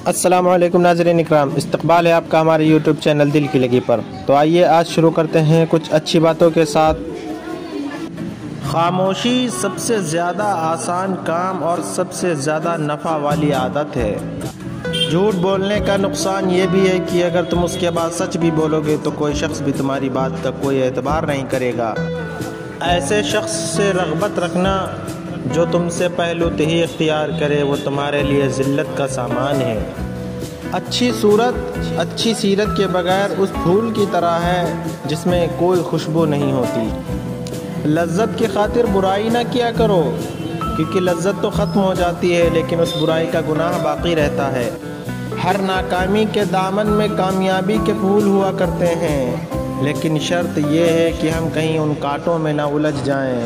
السلام علیکم ناظرین اکرام، استقبال ہے آپ کا ہمارے یوٹیوب چینل دل کی لگی پر۔ تو آئیے آج شروع کرتے ہیں کچھ اچھی باتوں کے ساتھ۔ خاموشی سب سے زیادہ آسان کام اور سب سے زیادہ نفع والی عادت ہے۔ جھوٹ بولنے کا نقصان یہ بھی ہے کہ اگر تم اس کے بعد سچ بھی بولو گے تو کوئی شخص بھی تمہاری بات کا کوئی اعتبار نہیں کرے گا۔ ایسے شخص سے رغبت رکھنا جو تم سے پہلو تہی اختیار کرے وہ تمہارے لیے ذلت کا سامان ہے۔ اچھی صورت اچھی سیرت کے بغیر اس پھول کی طرح ہے جس میں کوئی خوشبو نہیں ہوتی۔ لذت کی خاطر برائی نہ کیا کرو، کیونکہ لذت تو ختم ہو جاتی ہے لیکن اس برائی کا گناہ باقی رہتا ہے۔ ہر ناکامی کے دامن میں کامیابی کے پھول ہوا کرتے ہیں، لیکن شرط یہ ہے کہ ہم کہیں ان کانٹوں میں نہ الجھ جائیں۔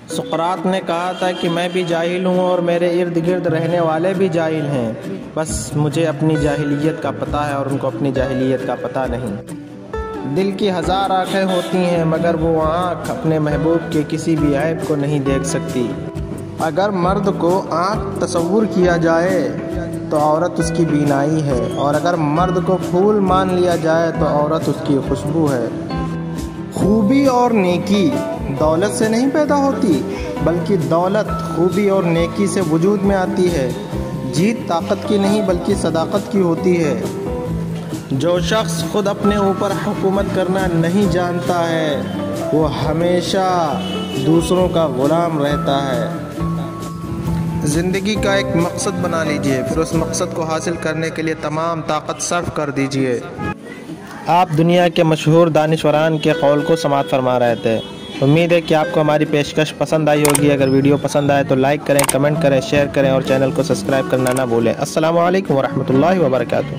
سقراط نے کہا تھا کہ میں بھی جاہل ہوں اور میرے ارد گرد رہنے والے بھی جاہل ہیں، بس مجھے اپنی جاہلیت کا پتہ ہے اور ان کو اپنی جاہلیت کا پتہ نہیں۔ دل کی ہزار آنکھیں ہوتی ہیں مگر وہ آنکھ اپنے محبوب کے کسی بھی عیب کو نہیں دیکھ سکتی۔ اگر مرد کو آنکھ تصور کیا جائے تو عورت اس کی بینائی ہے، اور اگر مرد کو پھول مان لیا جائے تو عورت اس کی خوشبو ہے۔ خوبی اور نیکی دولت سے نہیں پیدا ہوتی، بلکہ دولت خوبی اور نیکی سے وجود میں آتی ہے۔ جیت طاقت کی نہیں بلکہ صداقت کی ہوتی ہے۔ جو شخص خود اپنے اوپر حکومت کرنا نہیں جانتا ہے وہ ہمیشہ دوسروں کا غلام رہتا ہے۔ زندگی کا ایک مقصد بنا لیجئے، پھر اس مقصد کو حاصل کرنے کے لیے تمام طاقت صرف کر دیجئے۔ آپ دنیا کے مشہور دانشوران کے قول کو سماعت فرما رہے تھے۔ امید ہے کہ آپ کو ہماری پیشکش پسند آئی ہوگی۔ اگر ویڈیو پسند آئے تو لائک کریں، کمنٹ کریں، شیئر کریں اور چینل کو سبسکرائب کرنا نہ بھولیں۔ السلام علیکم ورحمۃ اللہ وبرکاتہ۔